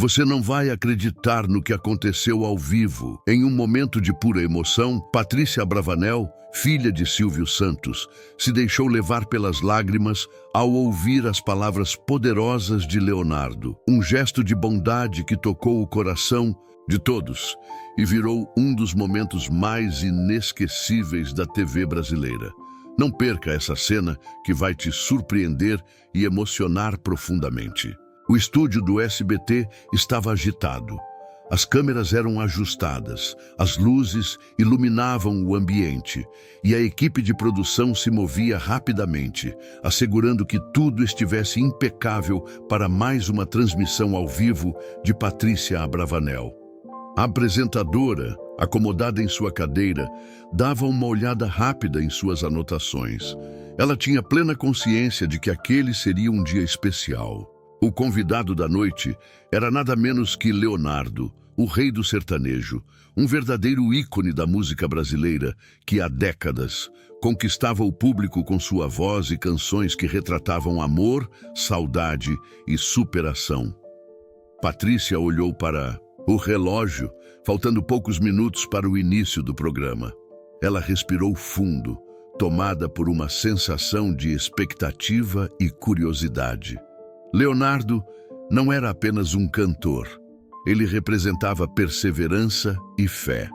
Você não vai acreditar no que aconteceu ao vivo. Em um momento de pura emoção, Patrícia Abravanel, filha de Silvio Santos, se deixou levar pelas lágrimas ao ouvir as palavras poderosas de Leonardo. Um gesto de bondade que tocou o coração de todos e virou um dos momentos mais inesquecíveis da TV brasileira. Não perca essa cena que vai te surpreender e emocionar profundamente. O estúdio do SBT estava agitado. As câmeras eram ajustadas, as luzes iluminavam o ambiente e a equipe de produção se movia rapidamente, assegurando que tudo estivesse impecável para mais uma transmissão ao vivo de Patrícia Abravanel. A apresentadora, acomodada em sua cadeira, dava uma olhada rápida em suas anotações. Ela tinha plena consciência de que aquele seria um dia especial. O convidado da noite era nada menos que Leonardo, o rei do sertanejo, um verdadeiro ícone da música brasileira que há décadas conquistava o público com sua voz e canções que retratavam amor, saudade e superação. Patrícia olhou para o relógio, faltando poucos minutos para o início do programa. Ela respirou fundo, tomada por uma sensação de expectativa e curiosidade. Leonardo não era apenas um cantor. Ele representava perseverança e fé.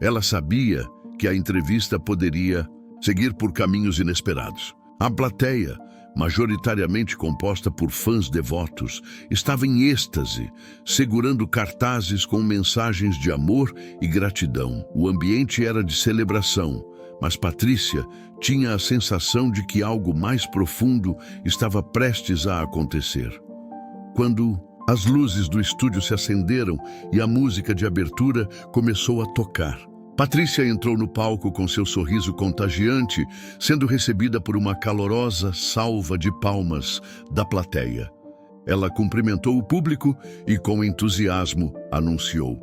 Ela sabia que a entrevista poderia seguir por caminhos inesperados. A plateia, majoritariamente composta por fãs devotos, estava em êxtase, segurando cartazes com mensagens de amor e gratidão. O ambiente era de celebração, mas Patrícia tinha a sensação de que algo mais profundo estava prestes a acontecer. Quando as luzes do estúdio se acenderam e a música de abertura começou a tocar, Patrícia entrou no palco com seu sorriso contagiante, sendo recebida por uma calorosa salva de palmas da plateia. Ela cumprimentou o público e, com entusiasmo, anunciou: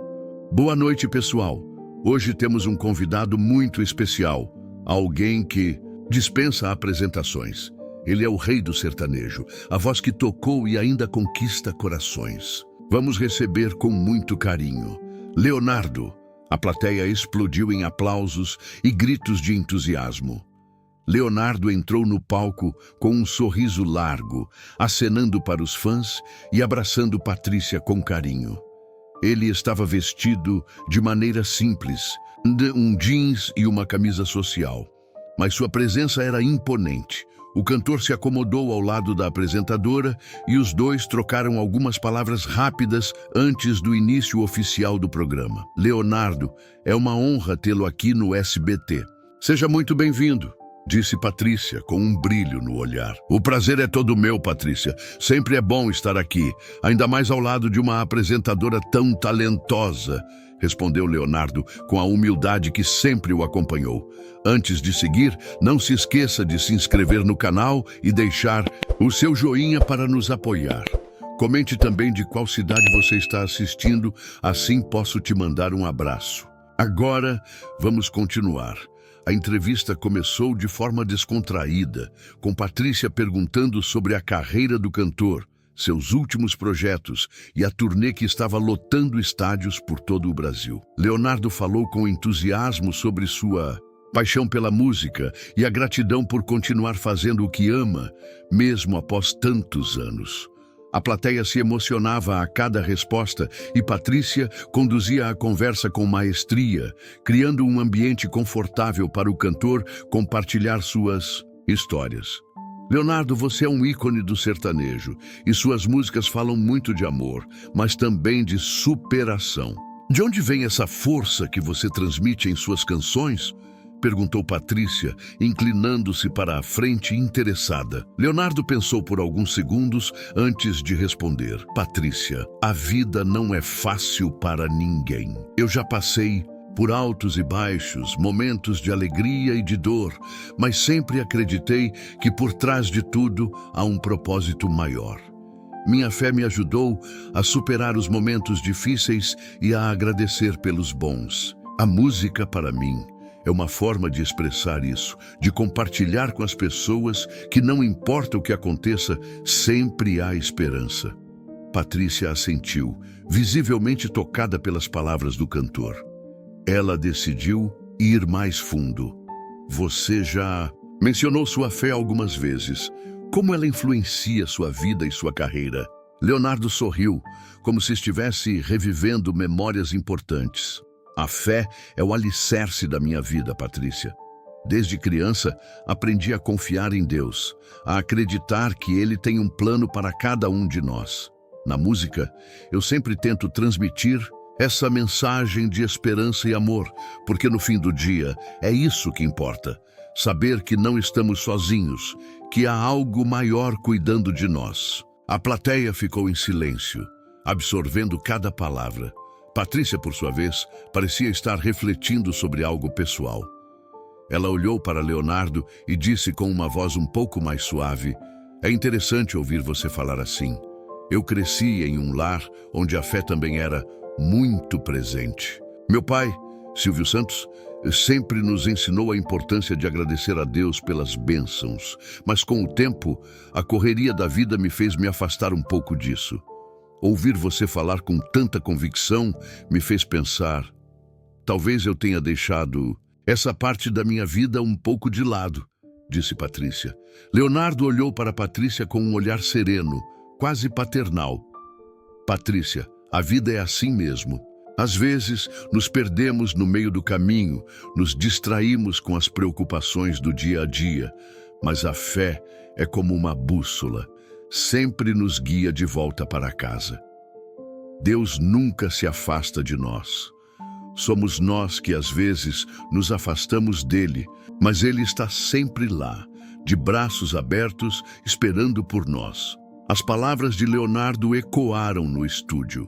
"Boa noite, pessoal. Hoje temos um convidado muito especial, alguém que dispensa apresentações. Ele é o rei do sertanejo, a voz que tocou e ainda conquista corações. Vamos receber com muito carinho Leonardo." A plateia explodiu em aplausos e gritos de entusiasmo. Leonardo entrou no palco com um sorriso largo, acenando para os fãs e abraçando Patrícia com carinho. Ele estava vestido de maneira simples, de um jeans e uma camisa social, mas sua presença era imponente. O cantor se acomodou ao lado da apresentadora e os dois trocaram algumas palavras rápidas antes do início oficial do programa. "Leonardo, é uma honra tê-lo aqui no SBT. Seja muito bem-vindo", disse Patrícia, com um brilho no olhar. "O prazer é todo meu, Patrícia. Sempre é bom estar aqui, ainda mais ao lado de uma apresentadora tão talentosa", respondeu Leonardo com a humildade que sempre o acompanhou. "Antes de seguir, não se esqueça de se inscrever no canal e deixar o seu joinha para nos apoiar. Comente também de qual cidade você está assistindo, assim posso te mandar um abraço." Agora, vamos continuar. A entrevista começou de forma descontraída, com Patrícia perguntando sobre a carreira do cantor, seus últimos projetos e a turnê que estava lotando estádios por todo o Brasil. Leonardo falou com entusiasmo sobre sua paixão pela música e a gratidão por continuar fazendo o que ama, mesmo após tantos anos. A plateia se emocionava a cada resposta e Patrícia conduzia a conversa com maestria, criando um ambiente confortável para o cantor compartilhar suas histórias. "Leonardo, você é um ícone do sertanejo e suas músicas falam muito de amor, mas também de superação. De onde vem essa força que você transmite em suas canções?" perguntou Patrícia, inclinando-se para a frente interessada. Leonardo pensou por alguns segundos antes de responder. "Patrícia, a vida não é fácil para ninguém. Eu já passei por altos e baixos, momentos de alegria e de dor, mas sempre acreditei que por trás de tudo há um propósito maior. Minha fé me ajudou a superar os momentos difíceis e a agradecer pelos bons. A música, para mim, é uma forma de expressar isso, de compartilhar com as pessoas que não importa o que aconteça, sempre há esperança." Patrícia assentiu, visivelmente tocada pelas palavras do cantor. Ela decidiu ir mais fundo. Você já mencionou sua fé algumas vezes. Como ela influencia sua vida e sua carreira? Leonardo sorriu, como se estivesse revivendo memórias importantes. A fé é o alicerce da minha vida, Patrícia. Desde criança, aprendi a confiar em Deus, a acreditar que Ele tem um plano para cada um de nós. Na música, eu sempre tento transmitir essa mensagem de esperança e amor, porque no fim do dia é isso que importa. Saber que não estamos sozinhos, que há algo maior cuidando de nós. A plateia ficou em silêncio, absorvendo cada palavra. Patrícia, por sua vez, parecia estar refletindo sobre algo pessoal. Ela olhou para Leonardo e disse com uma voz um pouco mais suave: "É interessante ouvir você falar assim. Eu cresci em um lar onde a fé também era muito presente. Meu pai, Silvio Santos, sempre nos ensinou a importância de agradecer a Deus pelas bênçãos, mas com o tempo, a correria da vida me fez me afastar um pouco disso. Ouvir você falar com tanta convicção me fez pensar, talvez eu tenha deixado essa parte da minha vida um pouco de lado", disse Patrícia. Leonardo olhou para Patrícia com um olhar sereno, quase paternal. "Patrícia, a vida é assim mesmo. Às vezes, nos perdemos no meio do caminho, nos distraímos com as preocupações do dia a dia, mas a fé é como uma bússola, sempre nos guia de volta para casa. Deus nunca se afasta de nós. Somos nós que às vezes nos afastamos dele, mas ele está sempre lá, de braços abertos, esperando por nós." As palavras de Leonardo ecoaram no estúdio,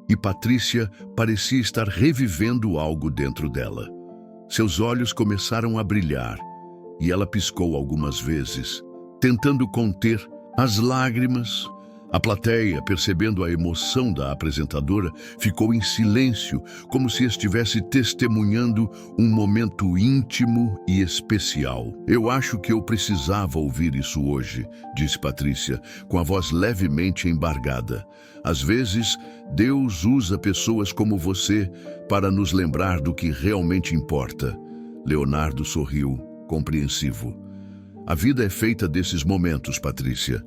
e Patrícia parecia estar revivendo algo dentro dela. Seus olhos começaram a brilhar, e ela piscou algumas vezes, tentando conter as lágrimas. A plateia, percebendo a emoção da apresentadora, ficou em silêncio, como se estivesse testemunhando um momento íntimo e especial. "Eu acho que eu precisava ouvir isso hoje", disse Patrícia, com a voz levemente embargada. "Às vezes, Deus usa pessoas como você para nos lembrar do que realmente importa." Leonardo sorriu, compreensivo. "A vida é feita desses momentos, Patrícia.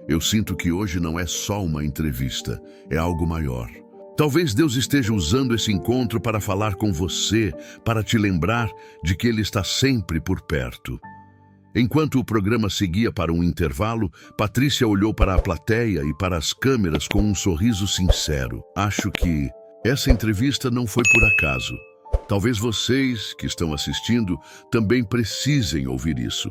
Eu sinto que hoje não é só uma entrevista, é algo maior. Talvez Deus esteja usando esse encontro para falar com você, para te lembrar de que Ele está sempre por perto." Enquanto o programa seguia para um intervalo, Patrícia olhou para a plateia e para as câmeras com um sorriso sincero. "Acho que essa entrevista não foi por acaso. Talvez vocês, que estão assistindo, também precisem ouvir isso.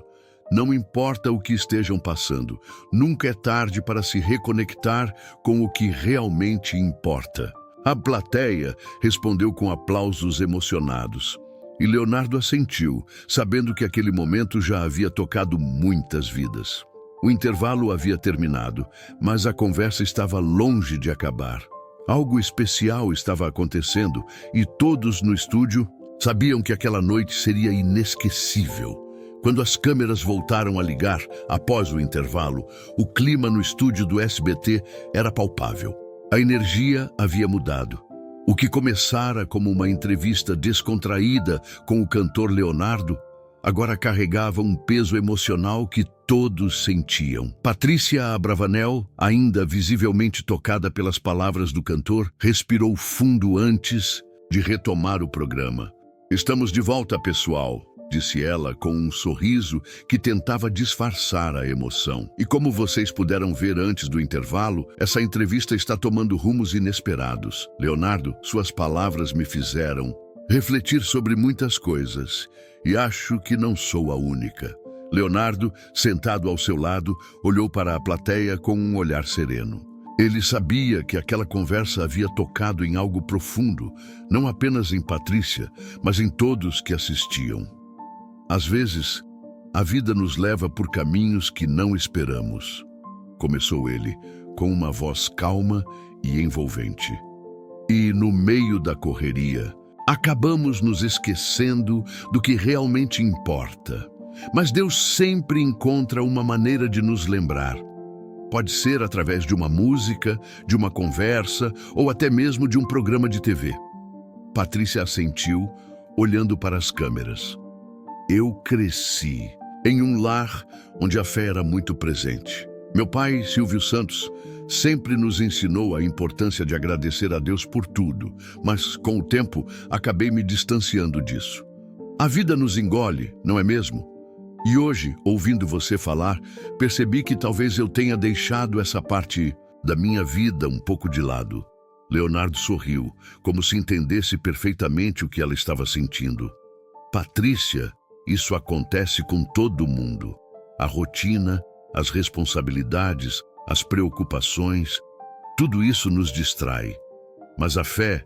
Não importa o que estejam passando, nunca é tarde para se reconectar com o que realmente importa." A plateia respondeu com aplausos emocionados. E Leonardo assentiu, sabendo que aquele momento já havia tocado muitas vidas. O intervalo havia terminado, mas a conversa estava longe de acabar. Algo especial estava acontecendo e todos no estúdio sabiam que aquela noite seria inesquecível. Quando as câmeras voltaram a ligar após o intervalo, o clima no estúdio do SBT era palpável. A energia havia mudado. O que começara como uma entrevista descontraída com o cantor Leonardo, agora carregava um peso emocional que todos sentiam. Patrícia Abravanel, ainda visivelmente tocada pelas palavras do cantor, respirou fundo antes de retomar o programa. "Estamos de volta, pessoal", disse ela com um sorriso que tentava disfarçar a emoção. "E como vocês puderam ver antes do intervalo, essa entrevista está tomando rumos inesperados. Leonardo, suas palavras me fizeram refletir sobre muitas coisas, e acho que não sou a única." Leonardo, sentado ao seu lado, olhou para a plateia com um olhar sereno. Ele sabia que aquela conversa havia tocado em algo profundo, não apenas em Patrícia, mas em todos que assistiam. "Às vezes, a vida nos leva por caminhos que não esperamos", começou ele, com uma voz calma e envolvente. "E no meio da correria, acabamos nos esquecendo do que realmente importa. Mas Deus sempre encontra uma maneira de nos lembrar. Pode ser através de uma música, de uma conversa ou até mesmo de um programa de TV. Patrícia assentiu, olhando para as câmeras. Eu cresci em um lar onde a fé era muito presente. Meu pai, Silvio Santos, sempre nos ensinou a importância de agradecer a Deus por tudo, mas com o tempo acabei me distanciando disso. A vida nos engole, não é mesmo? E hoje, ouvindo você falar, percebi que talvez eu tenha deixado essa parte da minha vida um pouco de lado. Leonardo sorriu, como se entendesse perfeitamente o que ela estava sentindo. Patrícia, isso acontece com todo mundo. A rotina, as responsabilidades, as preocupações, tudo isso nos distrai. Mas a fé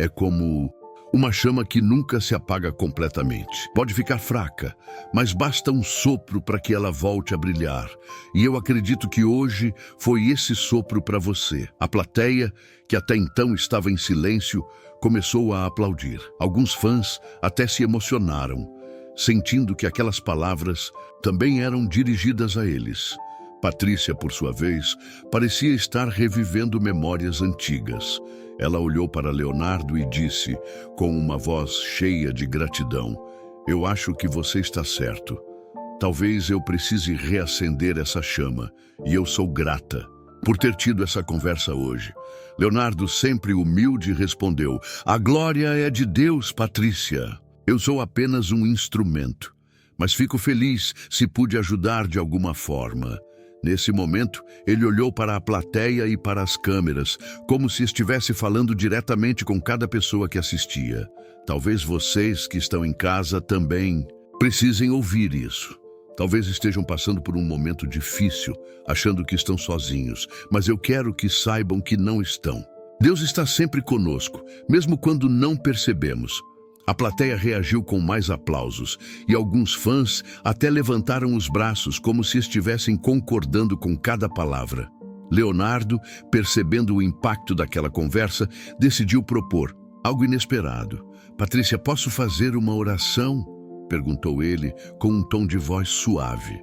é como uma chama que nunca se apaga completamente. Pode ficar fraca, mas basta um sopro para que ela volte a brilhar. E eu acredito que hoje foi esse sopro para você. A plateia, que até então estava em silêncio, começou a aplaudir. Alguns fãs até se emocionaram, sentindo que aquelas palavras também eram dirigidas a eles. Patrícia, por sua vez, parecia estar revivendo memórias antigas. Ela olhou para Leonardo e disse, com uma voz cheia de gratidão, eu acho que você está certo. Talvez eu precise reacender essa chama, e eu sou grata por ter tido essa conversa hoje. Leonardo, sempre humilde, respondeu, a glória é de Deus, Patrícia. Eu sou apenas um instrumento, mas fico feliz se pude ajudar de alguma forma. Nesse momento, ele olhou para a plateia e para as câmeras, como se estivesse falando diretamente com cada pessoa que assistia. Talvez vocês que estão em casa também precisem ouvir isso. Talvez estejam passando por um momento difícil, achando que estão sozinhos, mas eu quero que saibam que não estão. Deus está sempre conosco, mesmo quando não percebemos. A plateia reagiu com mais aplausos e alguns fãs até levantaram os braços como se estivessem concordando com cada palavra. Leonardo, percebendo o impacto daquela conversa, decidiu propor algo inesperado. Patrícia, posso fazer uma oração? Perguntou ele com um tom de voz suave.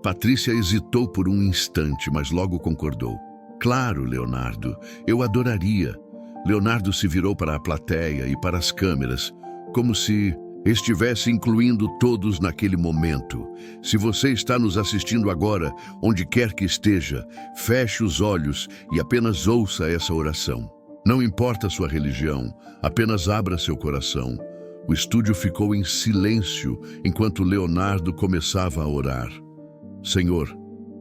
Patrícia hesitou por um instante, mas logo concordou. Claro, Leonardo, eu adoraria. Leonardo se virou para a plateia e para as câmeras, como se estivesse incluindo todos naquele momento. Se você está nos assistindo agora, onde quer que esteja, feche os olhos e apenas ouça essa oração. Não importa a sua religião, apenas abra seu coração. O estúdio ficou em silêncio enquanto Leonardo começava a orar. Senhor,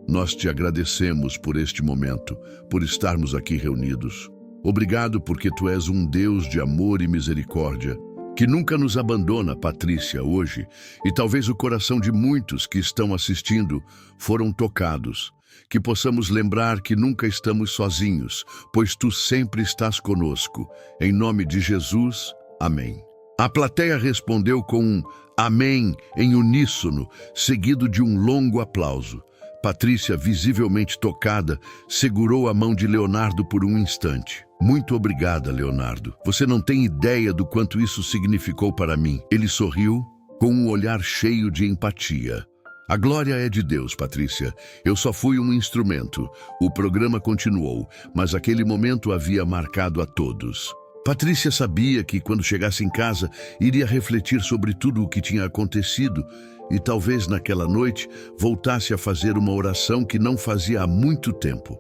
nós te agradecemos por este momento, por estarmos aqui reunidos. Obrigado porque tu és um Deus de amor e misericórdia, que nunca nos abandona, Patrícia, hoje, e talvez o coração de muitos que estão assistindo foram tocados. Que possamos lembrar que nunca estamos sozinhos, pois tu sempre estás conosco. Em nome de Jesus, amém. A plateia respondeu com um amém em uníssono, seguido de um longo aplauso. Patrícia, visivelmente tocada, segurou a mão de Leonardo por um instante. Muito obrigada, Leonardo. Você não tem ideia do quanto isso significou para mim. Ele sorriu com um olhar cheio de empatia. A glória é de Deus, Patrícia. Eu só fui um instrumento. O programa continuou, mas aquele momento havia marcado a todos. Patrícia sabia que, quando chegasse em casa, iria refletir sobre tudo o que tinha acontecido e talvez naquela noite voltasse a fazer uma oração que não fazia há muito tempo.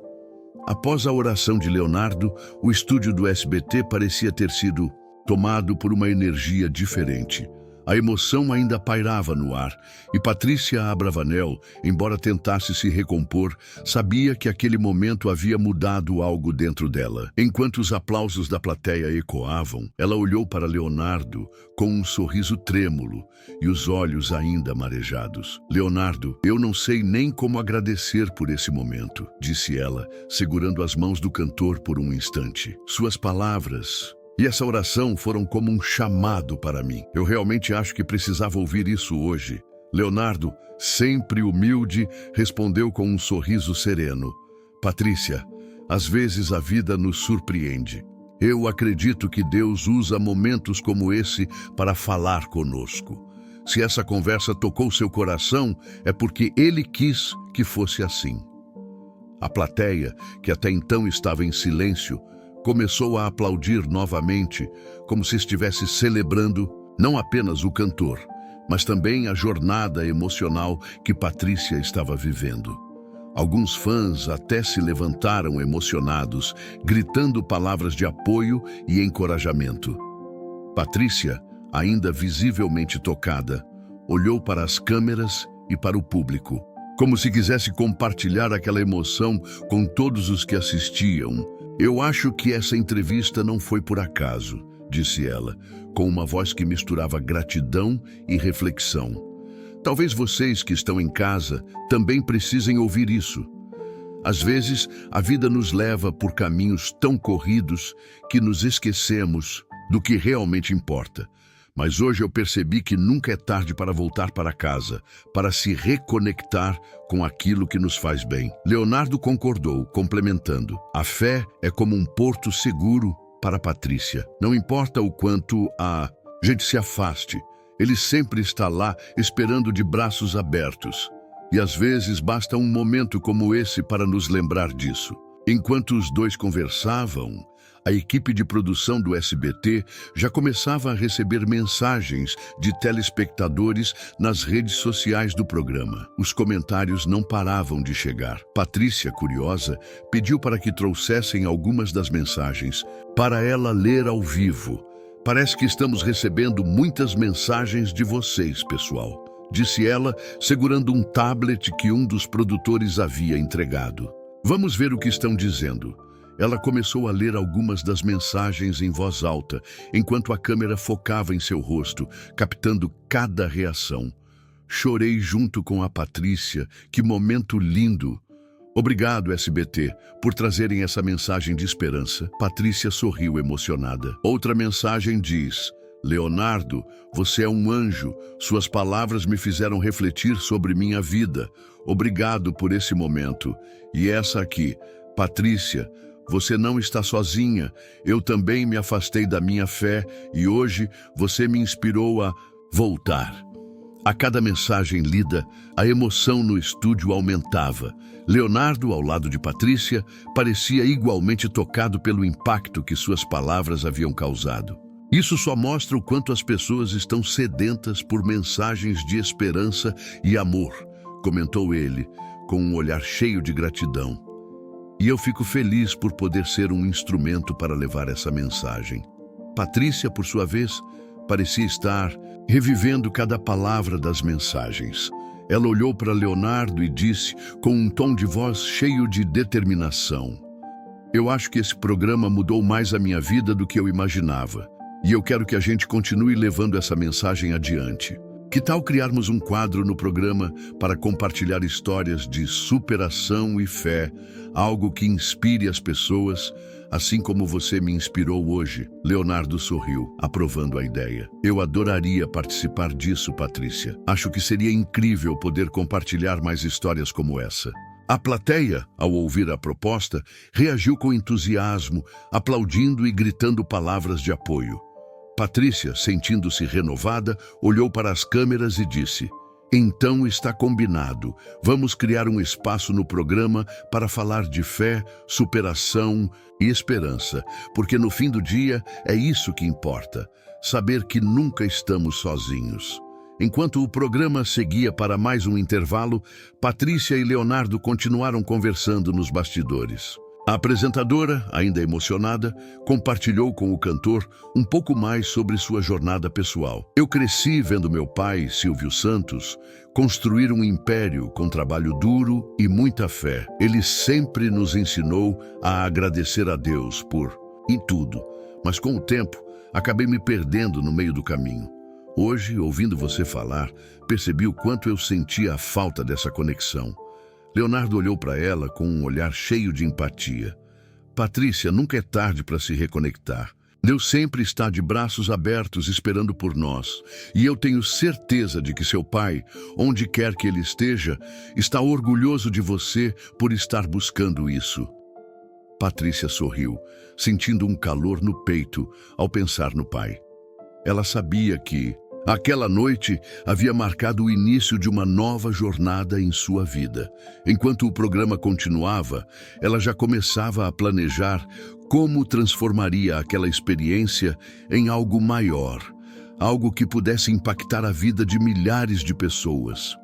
Após a oração de Leonardo, o estúdio do SBT parecia ter sido tomado por uma energia diferente. A emoção ainda pairava no ar, e Patrícia Abravanel, embora tentasse se recompor, sabia que aquele momento havia mudado algo dentro dela. Enquanto os aplausos da plateia ecoavam, ela olhou para Leonardo com um sorriso trêmulo e os olhos ainda marejados. Leonardo, eu não sei nem como agradecer por esse momento, disse ela, segurando as mãos do cantor por um instante. Suas palavras e essa oração foram como um chamado para mim. Eu realmente acho que precisava ouvir isso hoje. Leonardo, sempre humilde, respondeu com um sorriso sereno. Patrícia, às vezes a vida nos surpreende. Eu acredito que Deus usa momentos como esse para falar conosco. Se essa conversa tocou seu coração, é porque Ele quis que fosse assim. A plateia, que até então estava em silêncio, começou a aplaudir novamente, como se estivesse celebrando não apenas o cantor, mas também a jornada emocional que Patrícia estava vivendo. Alguns fãs até se levantaram emocionados, gritando palavras de apoio e encorajamento. Patrícia, ainda visivelmente tocada, olhou para as câmeras e para o público, como se quisesse compartilhar aquela emoção com todos os que assistiam. "Eu acho que essa entrevista não foi por acaso", disse ela, com uma voz que misturava gratidão e reflexão. "Talvez vocês que estão em casa também precisem ouvir isso. Às vezes, a vida nos leva por caminhos tão corridos que nos esquecemos do que realmente importa. Mas hoje eu percebi que nunca é tarde para voltar para casa, para se reconectar com aquilo que nos faz bem." Leonardo concordou, complementando: "A fé é como um porto seguro para Patrícia. Não importa o quanto a gente se afaste, ele sempre está lá esperando de braços abertos. E às vezes basta um momento como esse para nos lembrar disso." Enquanto os dois conversavam, a equipe de produção do SBT já começava a receber mensagens de telespectadores nas redes sociais do programa. Os comentários não paravam de chegar. Patrícia, curiosa, pediu para que trouxessem algumas das mensagens para ela ler ao vivo. "Parece que estamos recebendo muitas mensagens de vocês, pessoal", disse ela, segurando um tablet que um dos produtores havia entregado. "Vamos ver o que estão dizendo." Ela começou a ler algumas das mensagens em voz alta, enquanto a câmera focava em seu rosto, captando cada reação. "Chorei junto com a Patrícia. Que momento lindo! Obrigado, SBT, por trazerem essa mensagem de esperança." Patrícia sorriu emocionada. Outra mensagem diz: "Leonardo, você é um anjo. Suas palavras me fizeram refletir sobre minha vida. Obrigado por esse momento." E essa aqui: "Patrícia, você não está sozinha. Eu também me afastei da minha fé e hoje você me inspirou a voltar." A cada mensagem lida, a emoção no estúdio aumentava. Leonardo, ao lado de Patrícia, parecia igualmente tocado pelo impacto que suas palavras haviam causado. "Isso só mostra o quanto as pessoas estão sedentas por mensagens de esperança e amor", comentou ele, com um olhar cheio de gratidão. "E eu fico feliz por poder ser um instrumento para levar essa mensagem." Patrícia, por sua vez, parecia estar revivendo cada palavra das mensagens. Ela olhou para Leonardo e disse, com um tom de voz cheio de determinação: "Eu acho que esse programa mudou mais a minha vida do que eu imaginava. E eu quero que a gente continue levando essa mensagem adiante. Que tal criarmos um quadro no programa para compartilhar histórias de superação e fé, algo que inspire as pessoas, assim como você me inspirou hoje?" Leonardo sorriu, aprovando a ideia. "Eu adoraria participar disso, Patrícia. Acho que seria incrível poder compartilhar mais histórias como essa." A plateia, ao ouvir a proposta, reagiu com entusiasmo, aplaudindo e gritando palavras de apoio. Patrícia, sentindo-se renovada, olhou para as câmeras e disse: "Então está combinado. Vamos criar um espaço no programa para falar de fé, superação e esperança, porque no fim do dia é isso que importa, saber que nunca estamos sozinhos." Enquanto o programa seguia para mais um intervalo, Patrícia e Leonardo continuaram conversando nos bastidores. A apresentadora, ainda emocionada, compartilhou com o cantor um pouco mais sobre sua jornada pessoal. "Eu cresci vendo meu pai, Silvio Santos, construir um império com trabalho duro e muita fé. Ele sempre nos ensinou a agradecer a Deus em tudo, mas com o tempo acabei me perdendo no meio do caminho. Hoje, ouvindo você falar, percebi o quanto eu sentia a falta dessa conexão." Leonardo olhou para ela com um olhar cheio de empatia. "Patrícia, nunca é tarde para se reconectar. Deus sempre está de braços abertos esperando por nós. E eu tenho certeza de que seu pai, onde quer que ele esteja, está orgulhoso de você por estar buscando isso." Patrícia sorriu, sentindo um calor no peito ao pensar no pai. Ela sabia que, Aquela noite havia marcado o início de uma nova jornada em sua vida. Enquanto o programa continuava, ela já começava a planejar como transformaria aquela experiência em algo maior, algo que pudesse impactar a vida de milhares de pessoas.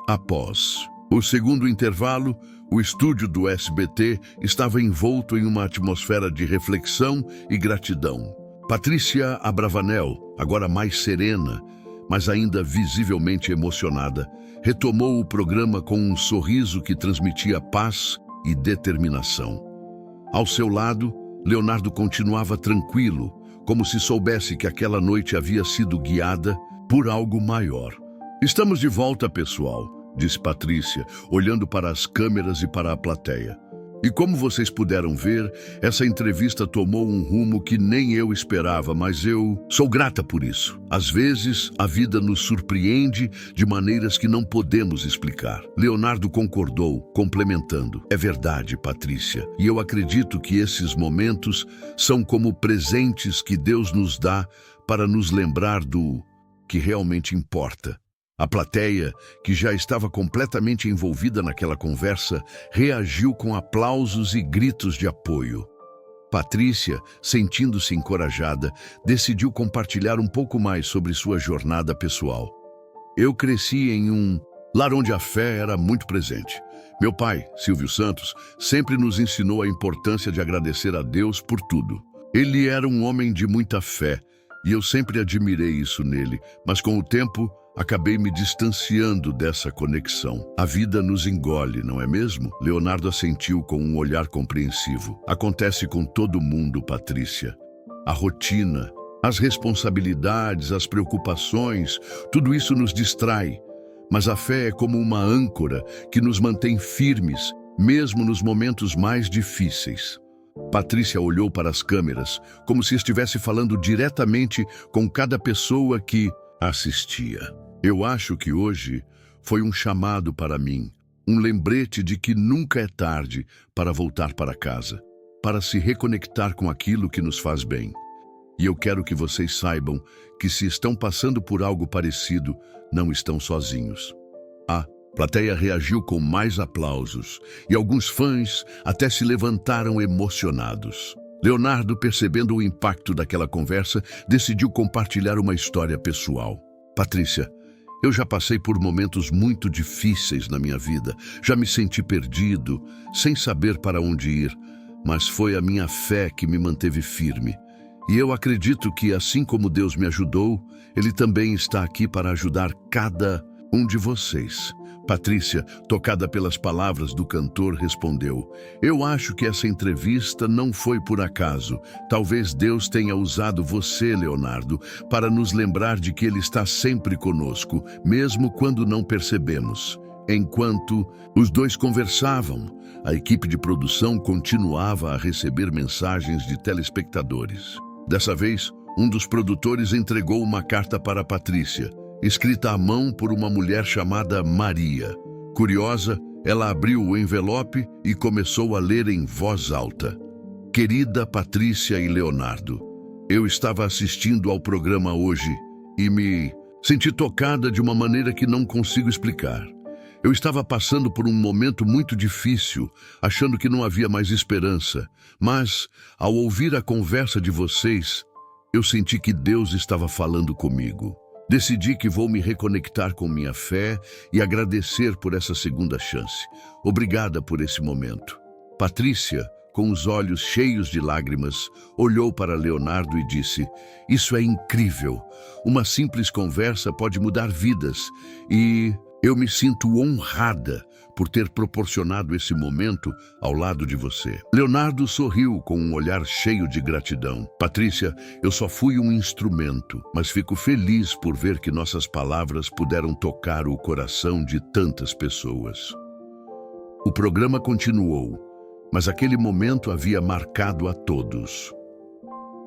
Após o segundo intervalo, o estúdio do SBT estava envolto em uma atmosfera de reflexão e gratidão. Patrícia Abravanel, agora mais serena, mas ainda visivelmente emocionada, retomou o programa com um sorriso que transmitia paz e determinação. Ao seu lado, Leonardo continuava tranquilo, como se soubesse que aquela noite havia sido guiada por algo maior. "Estamos de volta, pessoal", disse Patrícia, olhando para as câmeras e para a plateia. "E como vocês puderam ver, essa entrevista tomou um rumo que nem eu esperava, mas eu sou grata por isso. Às vezes, a vida nos surpreende de maneiras que não podemos explicar." Leonardo concordou, complementando: "É verdade, Patrícia, e eu acredito que esses momentos são como presentes que Deus nos dá para nos lembrar do que realmente importa." A plateia, que já estava completamente envolvida naquela conversa, reagiu com aplausos e gritos de apoio. Patrícia, sentindo-se encorajada, decidiu compartilhar um pouco mais sobre sua jornada pessoal. "Eu cresci em um lar onde a fé era muito presente. Meu pai, Silvio Santos, sempre nos ensinou a importância de agradecer a Deus por tudo. Ele era um homem de muita fé, e eu sempre admirei isso nele, mas com o tempo, acabei me distanciando dessa conexão. A vida nos engole, não é mesmo?" Leonardo assentiu com um olhar compreensivo. "Acontece com todo mundo, Patrícia. A rotina, as responsabilidades, as preocupações, tudo isso nos distrai. Mas a fé é como uma âncora que nos mantém firmes, mesmo nos momentos mais difíceis." Patrícia olhou para as câmeras, como se estivesse falando diretamente com cada pessoa que assistia. "Eu acho que hoje foi um chamado para mim, um lembrete de que nunca é tarde para voltar para casa, para se reconectar com aquilo que nos faz bem. E eu quero que vocês saibam que se estão passando por algo parecido, não estão sozinhos." A plateia reagiu com mais aplausos e alguns fãs até se levantaram emocionados. Leonardo, percebendo o impacto daquela conversa, decidiu compartilhar uma história pessoal. "Patrícia, eu já passei por momentos muito difíceis na minha vida. Já me senti perdido, sem saber para onde ir, mas foi a minha fé que me manteve firme. E eu acredito que, assim como Deus me ajudou, Ele também está aqui para ajudar cada um de vocês." Patrícia, tocada pelas palavras do cantor, respondeu: "Eu acho que essa entrevista não foi por acaso. Talvez Deus tenha usado você, Leonardo, para nos lembrar de que Ele está sempre conosco, mesmo quando não percebemos." Enquanto os dois conversavam, a equipe de produção continuava a receber mensagens de telespectadores. Dessa vez, um dos produtores entregou uma carta para Patrícia, escrita à mão por uma mulher chamada Maria. Curiosa, ela abriu o envelope e começou a ler em voz alta: "Querida Patrícia e Leonardo, eu estava assistindo ao programa hoje e me senti tocada de uma maneira que não consigo explicar. Eu estava passando por um momento muito difícil, achando que não havia mais esperança, mas, ao ouvir a conversa de vocês, eu senti que Deus estava falando comigo. Decidi que vou me reconectar com minha fé e agradecer por essa segunda chance. Obrigada por esse momento." Patrícia, com os olhos cheios de lágrimas, olhou para Leonardo e disse: "Isso é incrível. Uma simples conversa pode mudar vidas e eu me sinto honrada por ter proporcionado esse momento ao lado de você." Leonardo sorriu com um olhar cheio de gratidão. "Patrícia, eu só fui um instrumento, mas fico feliz por ver que nossas palavras puderam tocar o coração de tantas pessoas." O programa continuou, mas aquele momento havia marcado a todos.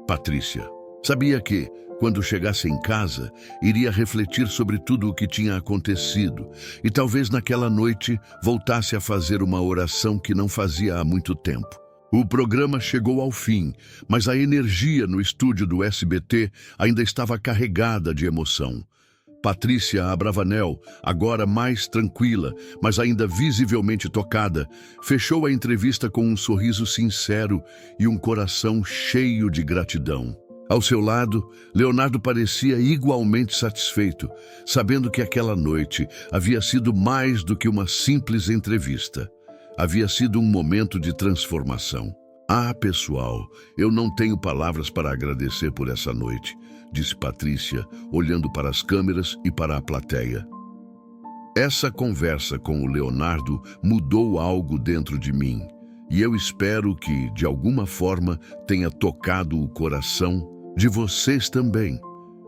Patrícia sabia que, quando chegasse em casa, iria refletir sobre tudo o que tinha acontecido e talvez naquela noite voltasse a fazer uma oração que não fazia há muito tempo. O programa chegou ao fim, mas a energia no estúdio do SBT ainda estava carregada de emoção. Patrícia Abravanel, agora mais tranquila, mas ainda visivelmente tocada, fechou a entrevista com um sorriso sincero e um coração cheio de gratidão. Ao seu lado, Leonardo parecia igualmente satisfeito, sabendo que aquela noite havia sido mais do que uma simples entrevista. Havia sido um momento de transformação. Ah, pessoal, eu não tenho palavras para agradecer por essa noite, disse Patrícia, olhando para as câmeras e para a plateia. Essa conversa com o Leonardo mudou algo dentro de mim, e eu espero que, de alguma forma, tenha tocado o coração de vocês também.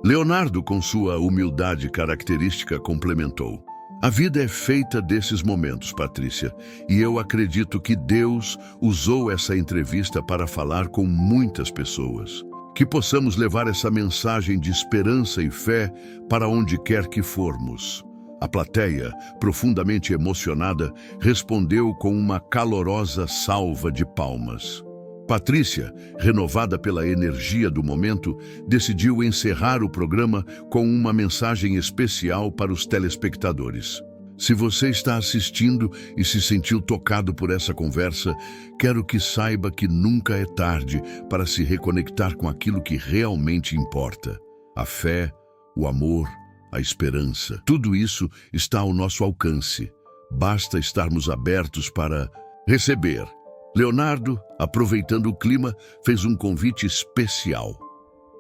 Leonardo, com sua humildade característica, complementou: a vida é feita desses momentos, Patrícia, e eu acredito que Deus usou essa entrevista para falar com muitas pessoas. Que possamos levar essa mensagem de esperança e fé para onde quer que formos. A plateia, profundamente emocionada, respondeu com uma calorosa salva de palmas. Patrícia, renovada pela energia do momento, decidiu encerrar o programa com uma mensagem especial para os telespectadores. Se você está assistindo e se sentiu tocado por essa conversa, quero que saiba que nunca é tarde para se reconectar com aquilo que realmente importa. A fé, o amor, a esperança. Tudo isso está ao nosso alcance. Basta estarmos abertos para receber. Leonardo, aproveitando o clima, fez um convite especial.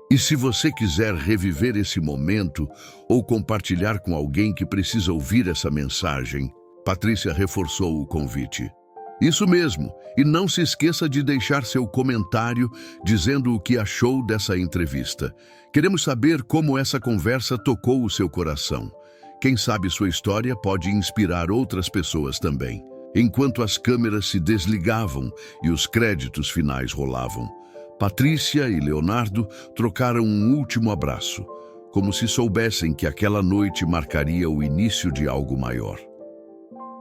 E se você quiser reviver esse momento ou compartilhar com alguém que precisa ouvir essa mensagem, Patrícia reforçou o convite. Isso mesmo, e não se esqueça de deixar seu comentário dizendo o que achou dessa entrevista. Queremos saber como essa conversa tocou o seu coração. Quem sabe sua história pode inspirar outras pessoas também. Enquanto as câmeras se desligavam e os créditos finais rolavam, Patrícia e Leonardo trocaram um último abraço, como se soubessem que aquela noite marcaria o início de algo maior.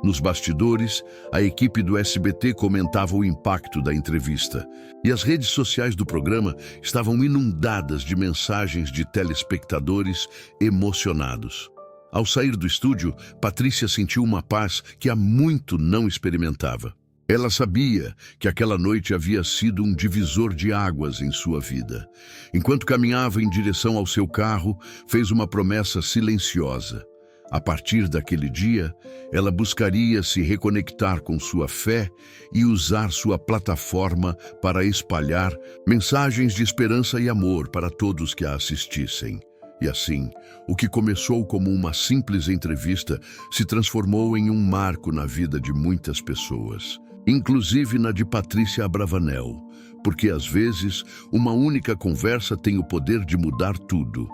Nos bastidores, a equipe do SBT comentava o impacto da entrevista, e as redes sociais do programa estavam inundadas de mensagens de telespectadores emocionados. Ao sair do estúdio, Patrícia sentiu uma paz que há muito não experimentava. Ela sabia que aquela noite havia sido um divisor de águas em sua vida. Enquanto caminhava em direção ao seu carro, fez uma promessa silenciosa. A partir daquele dia, ela buscaria se reconectar com sua fé e usar sua plataforma para espalhar mensagens de esperança e amor para todos que a assistissem. E assim, o que começou como uma simples entrevista se transformou em um marco na vida de muitas pessoas, inclusive na de Patrícia Abravanel, porque às vezes uma única conversa tem o poder de mudar tudo.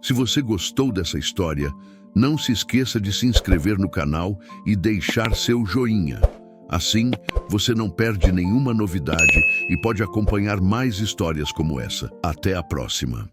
Se você gostou dessa história, não se esqueça de se inscrever no canal e deixar seu joinha. Assim, você não perde nenhuma novidade e pode acompanhar mais histórias como essa. Até a próxima!